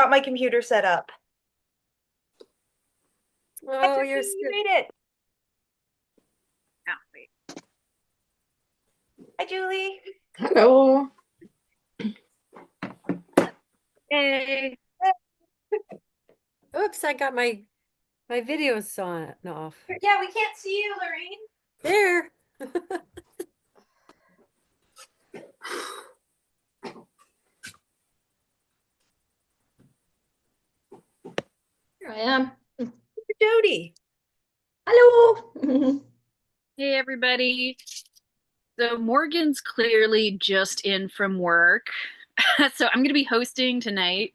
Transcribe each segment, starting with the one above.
got my computer set up. Hi, Oh, Sophie, you're you still. made it. Oh, wait. Hi, Julie. Hello. Hey. Oops, I got my videos on off. Yeah, we can't see you, Lorraine. There. Here I am. Jody. Hello. Hey everybody. So Morgan's clearly just in from work. So I'm going to be hosting tonight,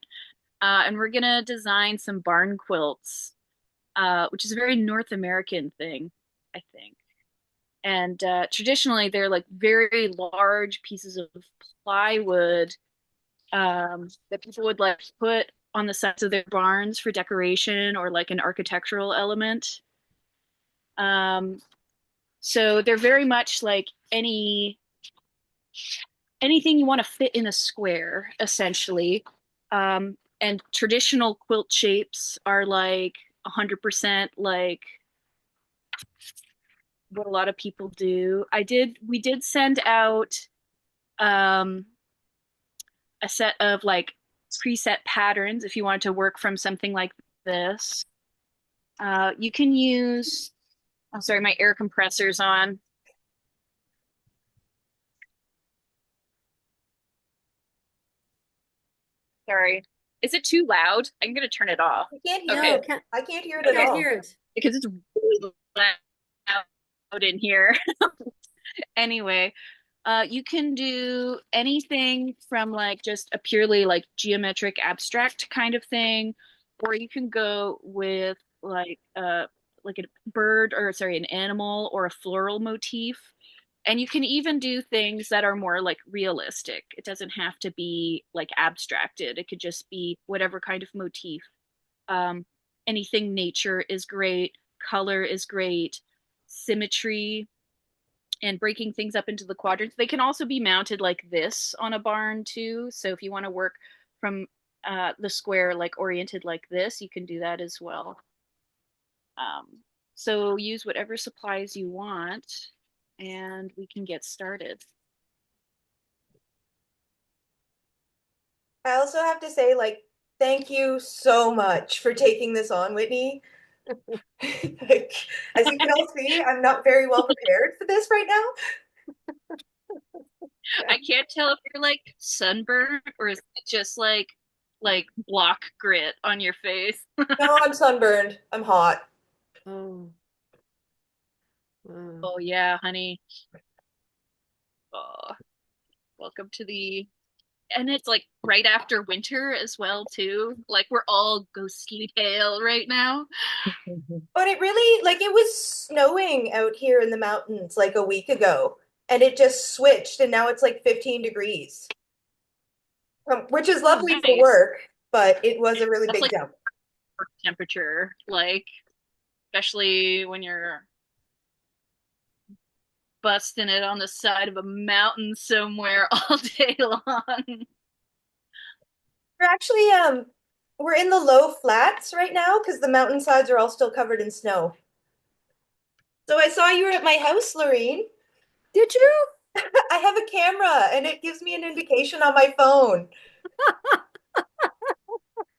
and we're going to design some barn quilts, which is a very North American thing, I think. And traditionally, they're like very large pieces of plywood that people would like put on the sides of their barns for decoration or like an architectural element. Um, so they're very much like anything you want to fit in a square, essentially. And traditional quilt shapes are like 100% like what a lot of people do. We did send out um, a set of like preset patterns if you wanted to work from something like this. You can use, I'm sorry, my air compressor's on. Sorry. Is it too loud? I'm going to turn it off. I can't hear Okay. No, it. I can't hear it I at can't all. hear it. Because it's really loud in here. Anyway, you can do anything from like just a purely like geometric abstract kind of thing, or you can go with like a bird or sorry, an animal or a floral motif. And you can even do things that are more like realistic. It doesn't have to be like abstracted. It could just be whatever kind of motif. Um, Anything nature is great, color is great, symmetry and breaking things up into the quadrants. They can also be mounted like this on a barn too. So if you want to work from the square like oriented like this, you can do that as well. So use whatever supplies you want and we can get started. I also have to say, like, thank you so much for taking this on, Whitney. Like, as you can all see, I'm not very well prepared for this right now. I can't tell if you're like sunburned or is it just like block grit on your face. No, I'm sunburned. I'm hot. Oh, wow. Oh yeah, honey. Oh, welcome to the and it's like right after winter as well too. Like we're all ghostly pale right now. But it really, like, it was snowing out here in the mountains like a week ago, and it just switched, and now it's like 15 degrees, which is Oh, lovely for nice. work, but it was a really That's big like jump. temperature, like especially when you're busting it on the side of a mountain somewhere all day long. We're actually we're in the low flats right now because the mountainsides are all still covered in snow. So I saw you were at my house, Lorene. Did you? I have a camera and it gives me an indication on my phone.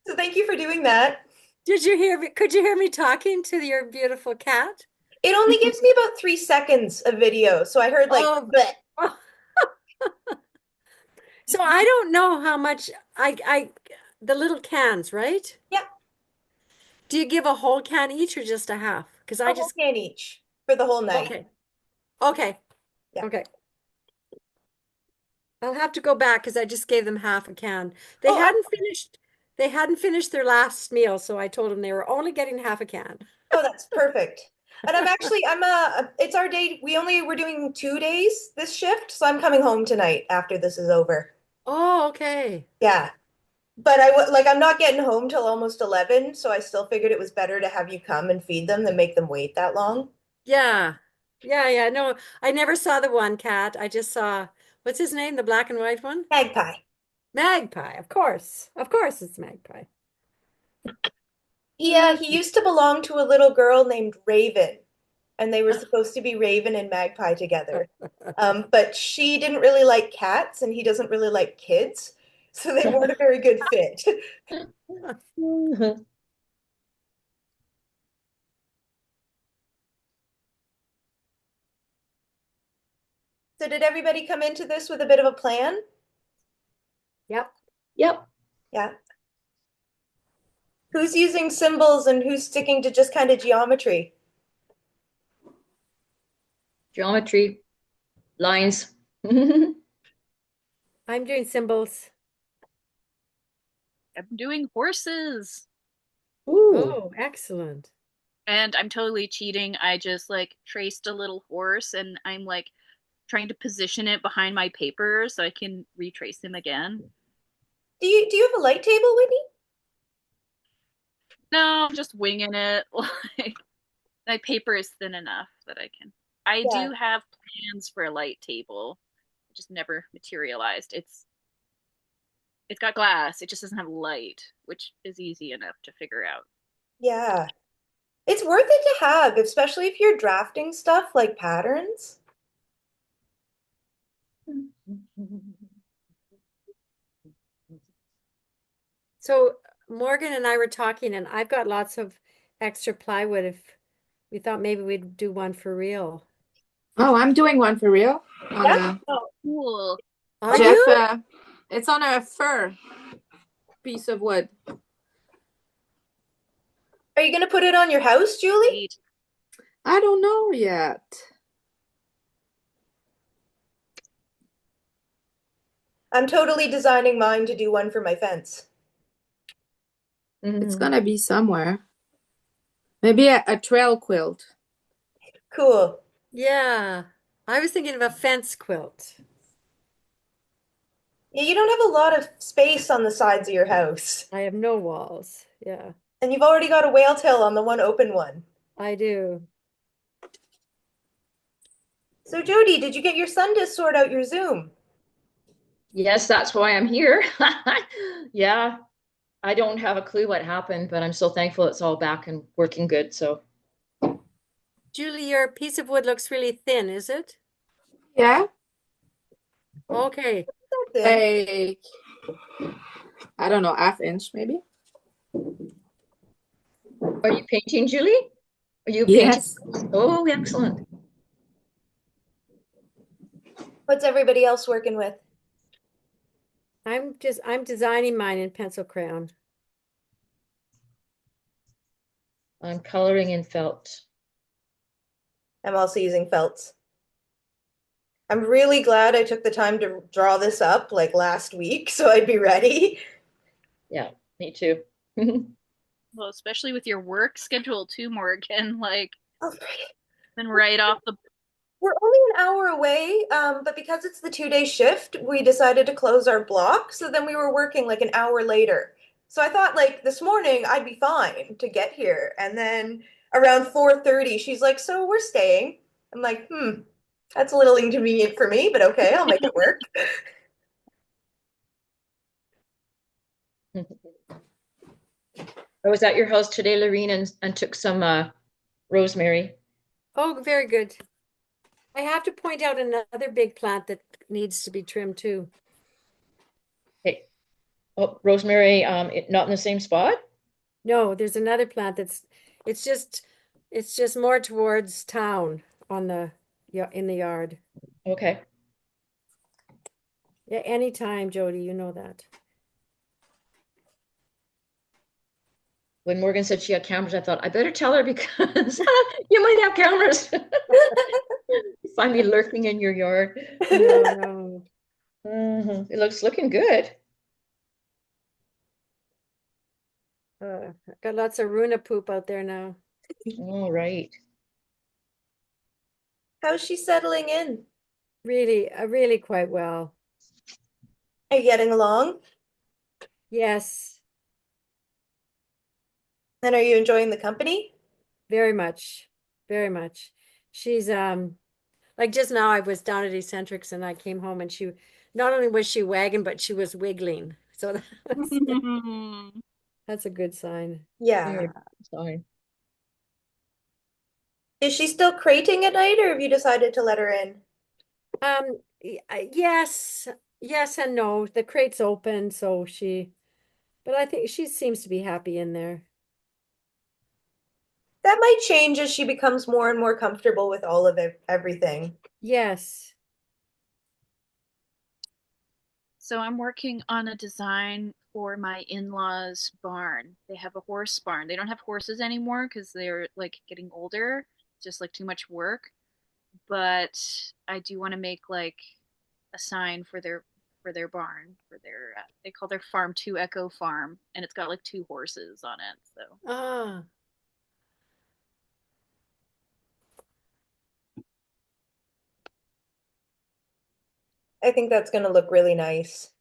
So thank you for doing that. Did you hear me? Could you hear me talking to your beautiful cat? It only gives me about 3 seconds of video. So I heard like, Oh, bleh. oh. So I don't know how much the little cans, right? Yeah, Do you give a whole can each or just a half? Because a I whole just, can each for the whole night. okay, okay, Yeah. okay. I'll have to go back because I just gave them half a can. They Oh, hadn't finished, they hadn't finished their last meal, so I told them they were only getting half a can. oh, that's perfect. And it's our day. We're doing 2 days this shift. So I'm coming home tonight after this is over. Oh, okay. Yeah. But I'm not getting home till almost 11, so I still figured it was better to have you come and feed them than make them wait that long. Yeah. Yeah, yeah. No, I never saw the one cat. I just saw, what's his name? The black and white one? Magpie. Magpie, of course. Of course it's Magpie. He used to belong to a little girl named Raven, and they were supposed to be Raven and Magpie together. But she didn't really like cats, and he doesn't really like kids, so they weren't a very good fit. So did everybody come into this with a bit of a plan? Yep. Yep. Yeah. Who's using symbols and who's sticking to just kind of geometry? Geometry, lines. I'm doing symbols. I'm doing horses. Ooh. Oh, excellent. And I'm totally cheating. I just like traced a little horse and I'm like trying to position it behind my paper so I can retrace him again. Do you have a light table, Whitney? No, I'm just winging it. Like my paper is thin enough that I can. I Yeah. do have plans for a light table. It just never materialized. It's got glass. It just doesn't have light, which is easy enough to figure out. Yeah. It's worth it to have, especially if you're drafting stuff like patterns. So Morgan and I were talking, and I've got lots of extra plywood if we thought maybe we'd do one for real. Oh, I'm doing one for real. On Yeah. a Oh, cool. Are Jeff, you? it's on a fir piece of wood. Are you going to put it on your house, Julie? Neat. I don't know yet. I'm totally designing mine to do one for my fence. It's gonna be somewhere. Maybe a trail quilt. Cool. Yeah. I was thinking of a fence quilt. Yeah, you don't have a lot of space on the sides of your house. I have no walls. Yeah, And you've already got a whale tail on the one open one. I do. So Jody, did you get your son to sort out your Zoom? Yes, that's why I'm here. Yeah, I don't have a clue what happened, but I'm so thankful it's all back and working good. So Julie, your piece of wood looks really thin, is it? Yeah, Okay. Then. like I don't know, half inch maybe. are you painting, Julie? Are you painting? Yes. Oh, excellent. What's everybody else working with? I'm designing mine in pencil crayon. I'm coloring in felt. I'm also using felts. I'm really glad I took the time to draw this up like last week so I'd be ready. Yeah, me too. Well, especially with your work schedule too, Morgan. Like, Oh, then right off the. we're only an hour away, but because it's the 2 day shift, we decided to close our block. So then we were working like an hour later. So I thought like this morning I'd be fine to get here. And then around 4:30, she's like, "So we're staying." I'm like, that's a little inconvenient for me, but okay, I'll make it work. I was at your house today, Lorene, and took some rosemary. Oh, very good. I have to point out another big plant that needs to be trimmed too. Hey, oh, rosemary, not in the same spot? No, there's another plant it's just it's just more towards town on the yeah in the yard. Okay. Yeah, anytime, Jody, you know that. When Morgan said she had cameras, I thought I better tell her because you might have cameras. Find me lurking in your yard. No, no. It looks looking good. Got lots of Runa poop out there now. All right. How's she settling in? Really quite well. Are you getting along? Yes, And are you enjoying the company? very much. Very much. She's like just now I was down at Eccentrics and I came home and she not only was she wagging, but she was wiggling. So That's a good sign. Yeah. Very sorry. Is she still crating at night, or have you decided to let her in? Yes, yes and no. The crate's open, so but I think she seems to be happy in there. That might change as she becomes more and more comfortable with all of everything. Yes. So I'm working on a design for my in-laws' barn. They have a horse barn. They don't have horses anymore because they're like getting older, just like too much work. But I do want to make like a sign for their barn for their they call their farm 2 Echo Farm, and it's got like 2 horses on it. So Ah, I think that's going to look really nice.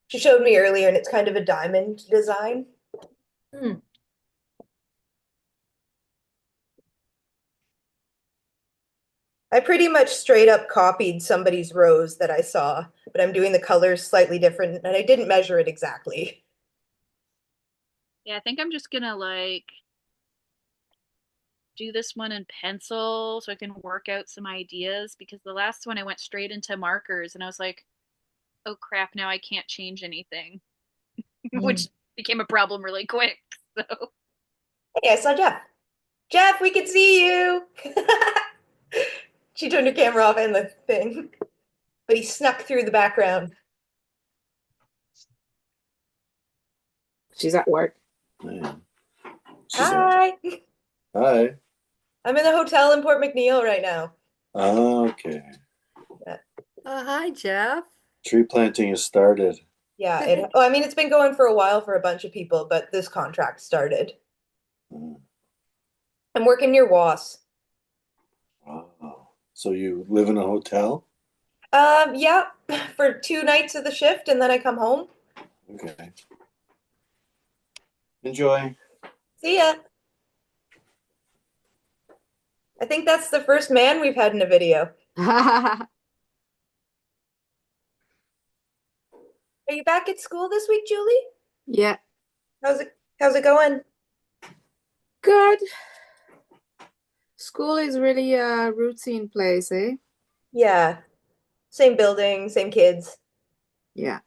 She showed me earlier, and it's kind of a diamond design. Hmm. I pretty much straight up copied somebody's rose that I saw, but I'm doing the colors slightly different, and I didn't measure it exactly. yeah, I think I'm just gonna like do this one in pencil so I can work out some ideas because the last one I went straight into markers and I was like, oh crap, now I can't change anything, Hmm. which became a problem really quick. So Hey, I saw Jeff. Jeff, we can see you. She turned her camera off and the thing, but he snuck through the background. She's at work. Yeah. Hi. Hi. I'm in the hotel in Port McNeil right now. Okay. hi, Jeff. Tree planting has started. Yeah, I mean, it's been going for a while for a bunch of people, but this contract started. Mm. I'm working near Was. Wow. So you live in a hotel? Yeah, for 2 nights of the shift, and then I come home. Okay. Enjoy. See ya. I think that's the first man we've had in a video. Are you back at school this week, Julie? Yeah, How's it going? good. School is really a routine place, eh? Yeah, same building, same kids. Yeah.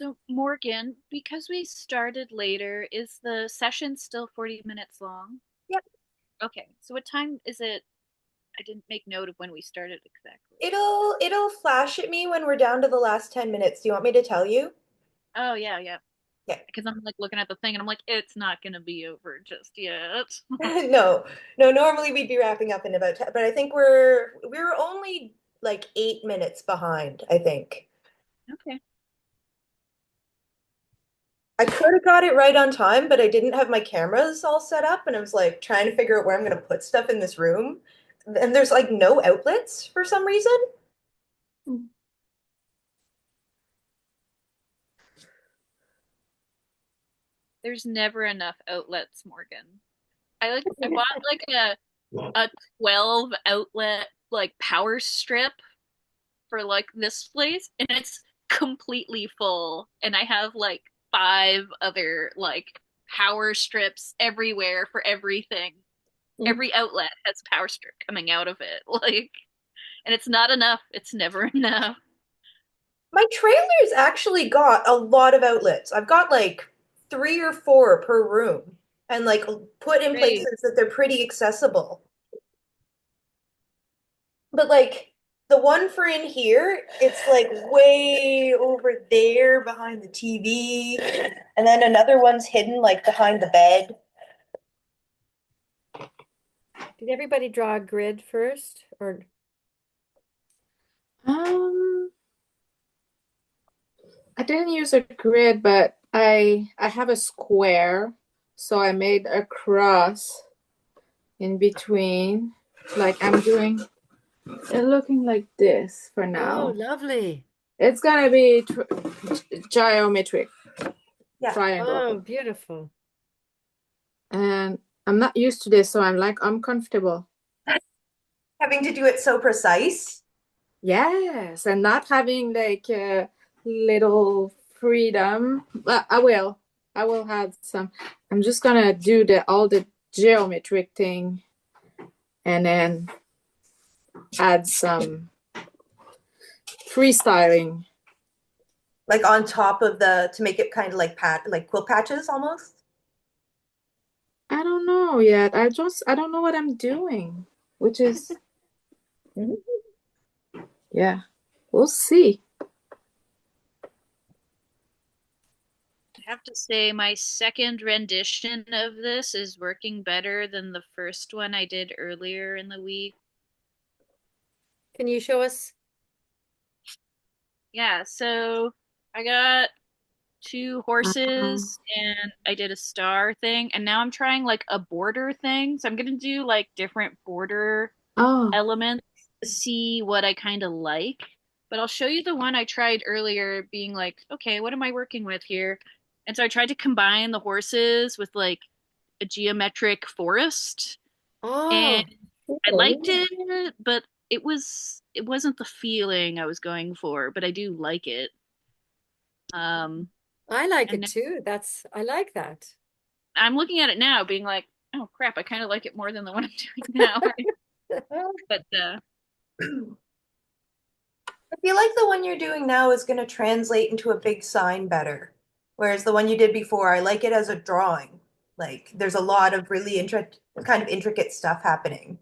so Morgan, because we started later, is the session still 40 minutes long? Yep. Okay. So what time is it? I didn't make note of when we started exactly. It'll flash at me when we're down to the last 10 minutes. Do you want me to tell you? Oh yeah, yeah. Yeah. Because I'm like looking at the thing and I'm like, it's not gonna be over just yet. No, no, normally we'd be wrapping up in about 10, but I think we're only like 8 minutes behind, I think. Okay. I could have got it right on time, but I didn't have my cameras all set up, and I was like trying to figure out where I'm going to put stuff in this room. And there's like no outlets for some reason. There's never enough outlets, Morgan. I bought like a 12 outlet like power strip for like this place and it's completely full and I have like 5 other like power strips everywhere for everything. Mm. Every outlet has a power strip coming out of it. Like and it's not enough. It's never enough. My trailer's actually got a lot of outlets. I've got like 3 or 4 per room, and like put in Great. places that they're pretty accessible. But like the one for in here, it's like way over there behind the TV. And then another one's hidden like behind the bed. Did everybody draw a grid first? Or Um, I didn't use a grid, but I have a square, so I made a cross in between. Like I'm doing it looking like this for oh, now. lovely. It's gonna be geometric Yeah. triangle. Oh, beautiful. And I'm not used to this, so I'm like uncomfortable. Having to do it so precise. Yes, and not having like little freedom. But I will have some. I'm just gonna do the all the geometric thing and then add some freestyling. Like on top of the to make it kind of like like quilt patches almost. I don't know yet. I don't know what I'm doing, which is Mhm. yeah. We'll see. I have to say, my second rendition of this is working better than the first one I did earlier in the week. Can you show us? Yeah, so I got two Um, horses and I did a star thing, and now I'm trying like a border thing. So I'm gonna do like different border oh, elements to see what I kind of like. But I'll show you the one I tried earlier, being like, okay, what am I working with here? And so I tried to combine the horses with like a geometric forest, and Oh, I liked Cool. it, but it wasn't the feeling I was going for, but I do like it. Um, I like and it now too. I like that. I'm looking at it now, being like, oh crap, I kind of like it more than the one I'm doing now. But I feel like the one you're doing now is going to translate into a big sign better. Whereas the one you did before, I like it as a drawing. Like there's a lot of really kind of intricate stuff happening.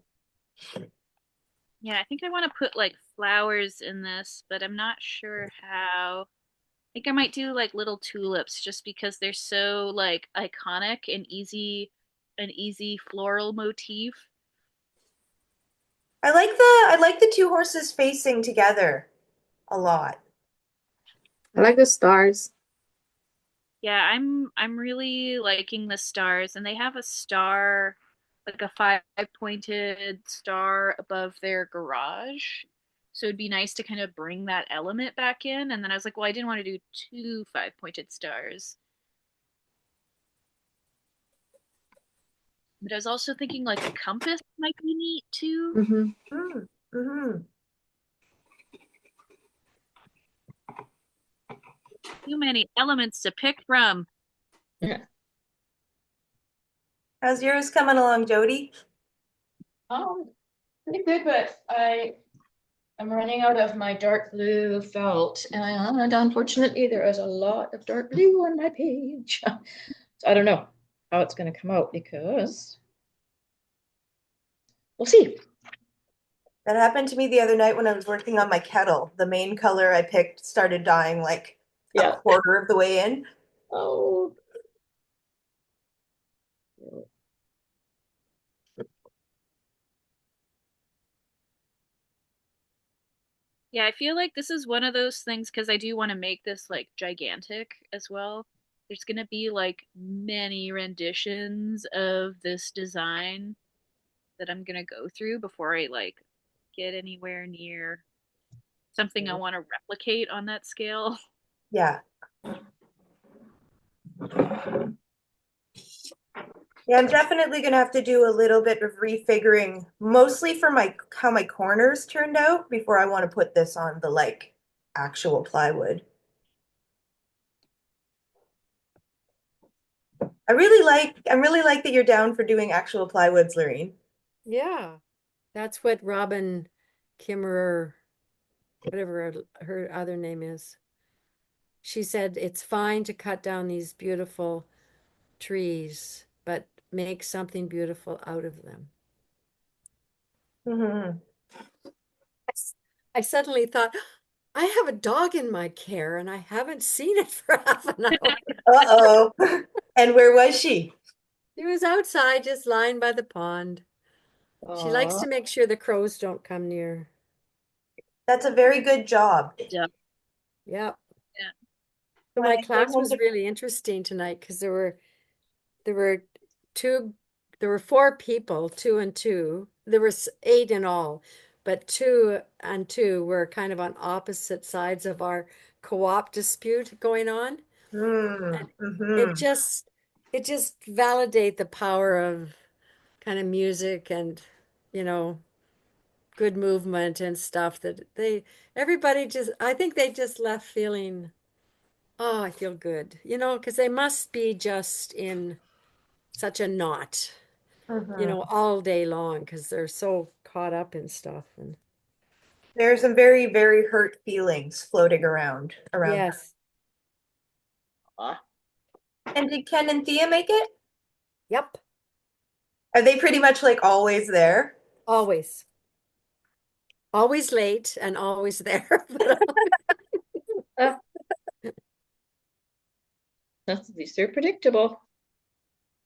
yeah, I think I want to put like flowers in this, but I'm not sure how. I think I might do like little tulips just because they're so like iconic and easy, an easy floral motif. I like the two horses facing together a lot. I like the stars. Yeah, I'm really liking the stars, and they have a star, like a five-pointed star above their garage. So it'd be nice to kind of bring that element back in. And then I was like, well, I didn't want to do two five-pointed stars. But I was also thinking like a compass might be neat too. Mm-hmm. Mm, hmm. Too many elements to pick from. Yeah. How's yours coming along, Jody? Um, Pretty good, but I'm running out of my dark blue felt, and unfortunately, there is a lot of dark blue on my page. So I don't know how it's going to come out because we'll see. That happened to me the other night when I was working on my kettle. The main color I picked started dying like a Yeah. quarter of the way in. Oh. Yeah, I feel like this is one of those things because I do want to make this like gigantic as well. There's gonna be like many renditions of this design that I'm gonna go through before I like get anywhere near something I want to replicate on that scale. Yeah. Yeah, I'm definitely gonna have to do a little bit of refiguring, mostly for my how my corners turned out before I want to put this on the like actual plywood. I really like that you're down for doing actual plywoods, Lorene. Yeah. That's what Robin Kimmerer, whatever her other name is. She said it's fine to cut down these beautiful trees, but make something beautiful out of them. Hmm. I suddenly thought, I have a dog in my care and I haven't seen it for half an hour. Uh-oh. And where was she? She was outside just lying by the pond. She likes Aw. to make sure the crows don't come near. That's a very good job. Yeah. Yeah. Yeah. So When my I came class home was to really interesting tonight because there were two there were four people, two and two. There was eight in all, but two and two were kind of on opposite sides of our co-op dispute going on. mm, And it hmm. just it just validate the power of kind of music and you know good movement and stuff that they everybody just I think they just left feeling Oh, I feel good. Because they must be just in such a knot, Mhm. all day long because they're so caught up in stuff. And There are some very, very hurt feelings floating around them. yes, Ah, And did Ken and Thea make it? yep, Are they pretty much like always there? always, always late and always there. ah, these are predictable.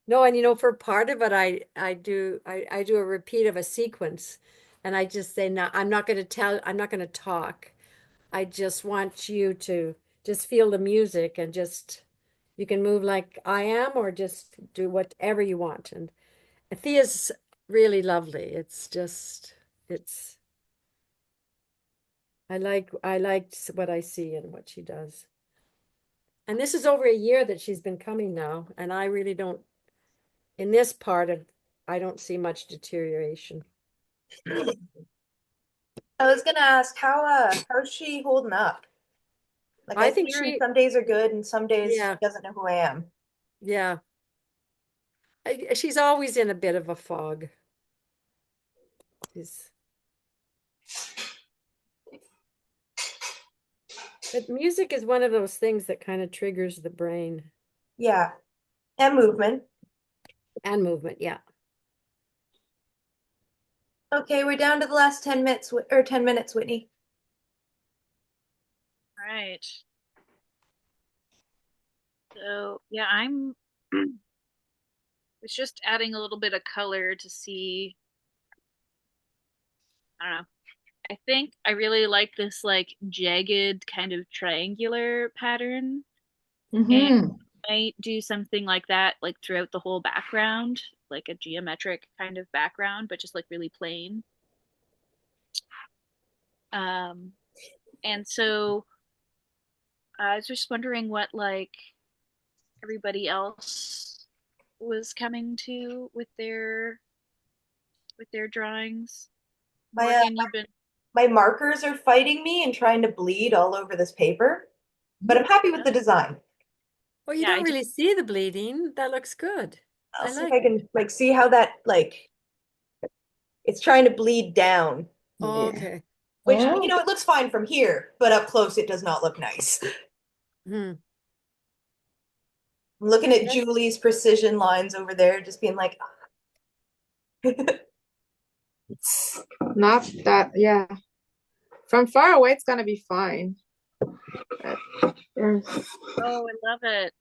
No, and for part of it, I do a repeat of a sequence, and I just say, no, I'm not going to talk. I just want you to just feel the music and just you can move like I am or just do whatever you want. And Thea's really lovely. It's I like what I see and what she does. And this is over a year that she's been coming now, and I really don't in this part of I don't see much deterioration. I was gonna ask how's she holding up? Like I I see think her and she some days are good and some days she yeah, doesn't know who I am. yeah. She's always in a bit of a fog. She's But music is one of those things that kind of triggers the brain Yeah. And movement. and movement. Yeah. Okay, we're down to the last 10 minutes or 10 minutes, Whitney. Right. So yeah, I'm it's just adding a little bit of color to see. I don't know. I think I really like this like jagged kind of triangular pattern, and Mm-hmm. I might do something like that like throughout the whole background, like a geometric kind of background, but just like really plain. Um, and so I was just wondering what like everybody else was coming to with their drawings. My Morgan, you've been my markers are fighting me and trying to bleed all over this paper, but I'm happy with the design. Well, you yeah, don't I just really see the bleeding. That looks good. I'll I see if I like it. can like see how that like it's trying to bleed down, Yeah. Okay. which Oh, it looks fine from here, but up close it does not look nice. Hmm. I'm looking at Yes. Julie's precision lines over there, just being like, It's not that, yeah. From far away, it's gonna be fine. There's- oh, I love it.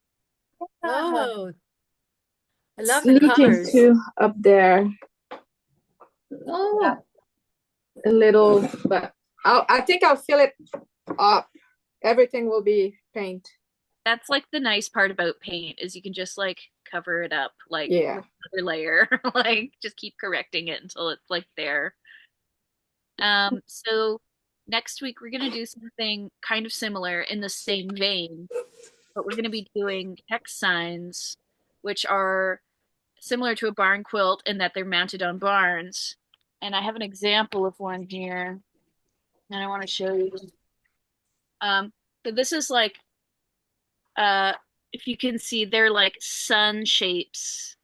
Oh, I It's love the leaking colors. too up there yeah, oh, a little, but I think I'll fill it up. Everything will be paint. That's like the nice part about paint is you can just like cover it up like Yeah. with another layer, like just keep correcting it until it's like there. So next week we're gonna do something kind of similar in the same vein, but we're gonna be doing hex signs, which are similar to a barn quilt in that they're mounted on barns. And I have an example of one here, and I want to show you. Um, so this is like uh if you can see they're like sun shapes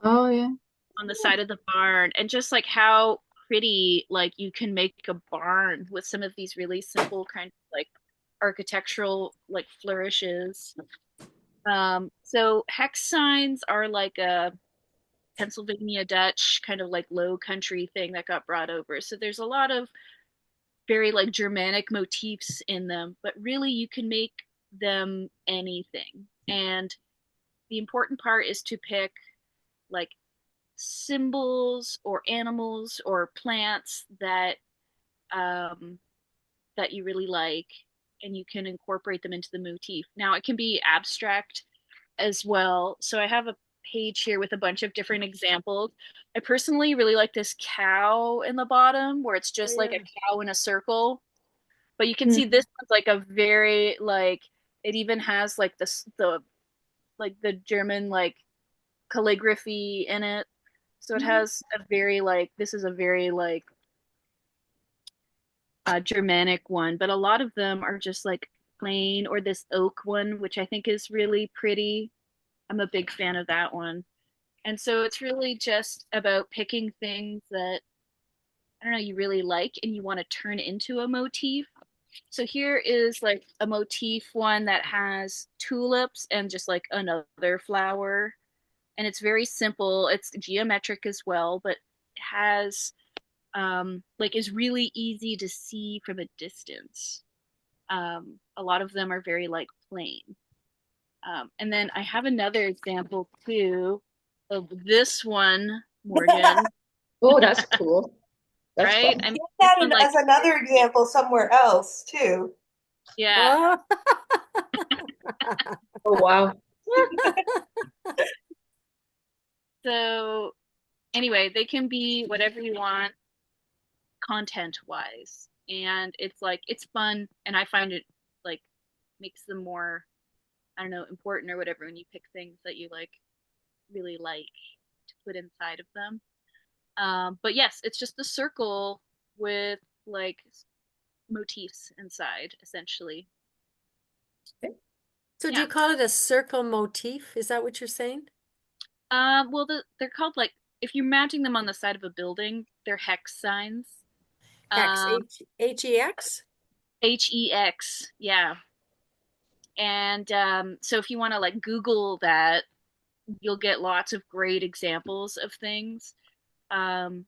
Oh yeah. on the side of the barn and just like how pretty like you can make a barn with some of these really simple kind of like architectural like flourishes. So hex signs are like a Pennsylvania Dutch kind of like low country thing that got brought over. So there's a lot of very like Germanic motifs in them, but really you can make them anything. And the important part is to pick like symbols or animals or plants um, that you really like, and you can incorporate them into the motif. Now it can be abstract as well. So I have a page here with a bunch of different examples. I personally really like this cow in the bottom where it's Oh just like yeah. a cow in a circle. But you can see Hmm. this one's like a very like it even has like the like the German like calligraphy in it. So it has a very like this is a very like Germanic one, but a lot of them are just like plain, or this oak one, which I think is really pretty. I'm a big fan of that one. And so it's really just about picking things that, I don't know, you really like and you want to turn into a motif. So here is like a motif one that has tulips and just like another flower. And it's very simple. It's geometric as well, but it has like is really easy to see from a distance. A lot of them are very like plain. And then I have another example too of this one, Morgan, Oh, that's cool. That's right? fun. I mean, Use this that one like as another example somewhere else too. yeah. Oh. Oh, wow. So anyway, they can be whatever you want content wise. And it's like it's fun and I find it like makes them more, I don't know, important or whatever when you pick things that you like really like to put inside of them. But yes, it's just a circle with like motifs inside, essentially. So do Yeah. you call it a circle motif? Is that what you're saying? Well, they're called like if you're mounting them on the side of a building, they're hex signs. Hex, Um, Hex? HEX, yeah. And so if you want to like Google that, you'll get lots of great examples of things. Um,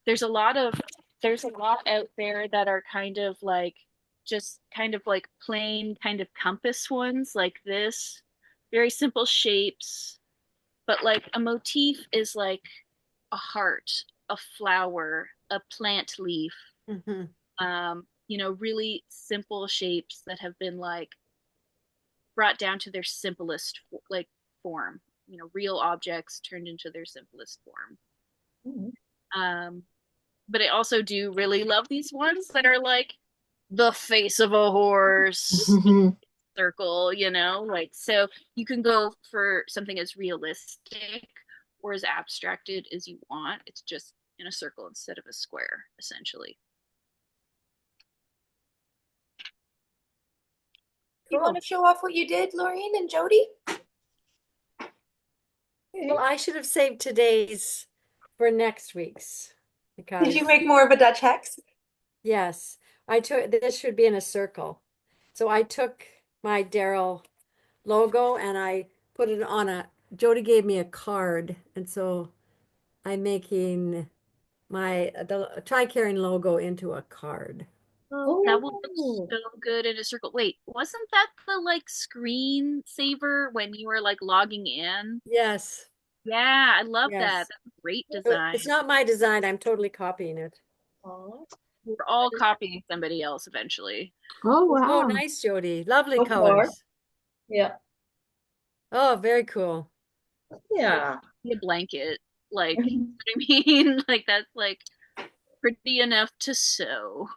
there's a lot of there's a lot out there that are kind of like just kind of like plain kind of compass ones like this, very simple shapes, but like a motif is like a heart, a flower, a plant leaf, Mm-hmm. really simple shapes that have been like brought down to their simplest like form, real objects turned into their simplest form. Mhm. um but I also do really love these ones that are like the face of a horse circle, like so you can go for something as realistic or as abstracted as you want. It's just in a circle instead of a square, essentially. You want to show off what you did, Laureen and Jody? Well, I should have saved today's for next week's Did because you make more of a Dutch hex? yes, I took this should be in a circle. So I took my Daryl logo and I put it on Jody gave me a card, and so I'm making the Tri-Caring logo into a card. Oh, that will look Oh, so good in a circle. Wait, wasn't that the like screen saver when you were like logging in? Yes, Yeah, I love that. yes. That's a great So it's design. not my design, I'm totally copying it. oh, We're all copying somebody else eventually. oh, Oh, wow. nice, Jody. Lovely So far. colors. Yeah. Oh, very cool. Yeah. Be a blanket, like, you know what I mean? Like that's like pretty enough to sew.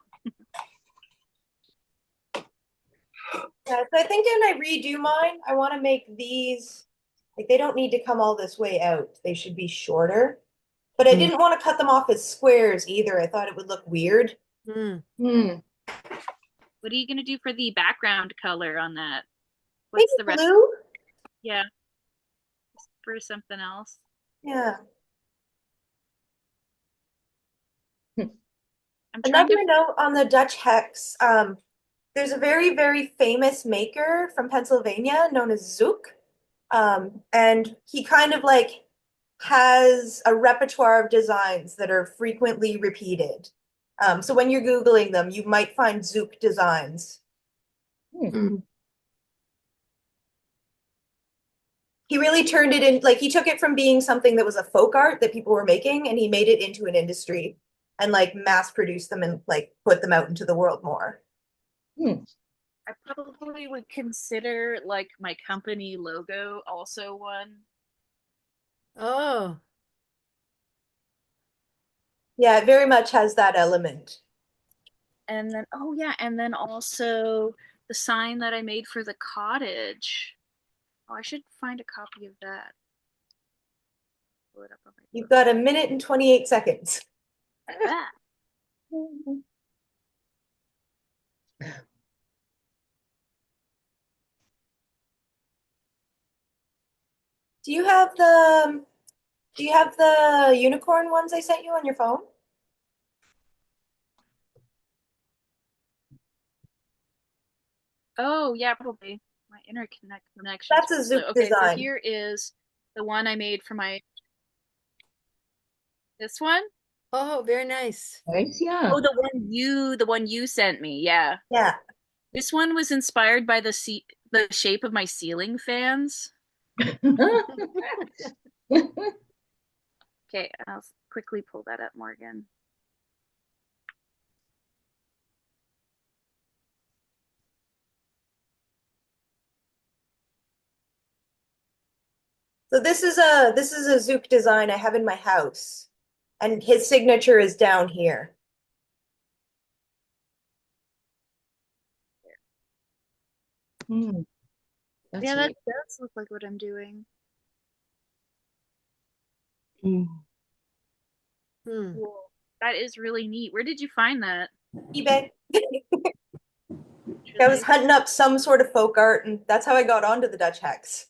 Yeah, so I think when I redo mine, I want to make these like they don't need to come all this way out. They should be shorter. But I didn't want to cut them off as squares either. I thought it would look weird. Hmm. Hmm. What are you gonna do for the background color on that? Maybe What's the rest? blue? Yeah, for something else. Yeah. I'm trying to. Another note on the Dutch hex. There's a very, very famous maker from Pennsylvania known as Zook. And he kind of like has a repertoire of designs that are frequently repeated. So when you're Googling them, you might find Zook designs. Hmm. He really turned it in, like he took it from being something that was a folk art that people were making, and he made it into an industry and like mass produced them and like put them out into the world more. Hmm. I probably would consider like my company logo also one. Oh, Yeah, it very much has that element. And then, oh yeah, and then also the sign that I made for the cottage. Oh, I should find a copy of that. Pull it up on my You've phone. got a minute and 28 seconds. Ah, Do you have the unicorn ones I sent you on your phone? Oh, yeah, probably. My interconnect connection's That's a real slow. Zoop Okay, so design. here is the one I made for my this one. Oh, very nice. Nice, yeah. Oh, the one you sent me. Yeah. Yeah. This one was inspired by the shape of my ceiling fans. Okay, I'll quickly pull that up, Morgan. So this is a Zook design I have in my house. And his signature is down here. Hmm, that's Yeah, that neat. does look like what I'm doing. Hmm. Hmm. Cool. That is really neat. Where did you find that? eBay. I was Truly? hunting up some sort of folk art, and that's how I got onto the Dutch hex.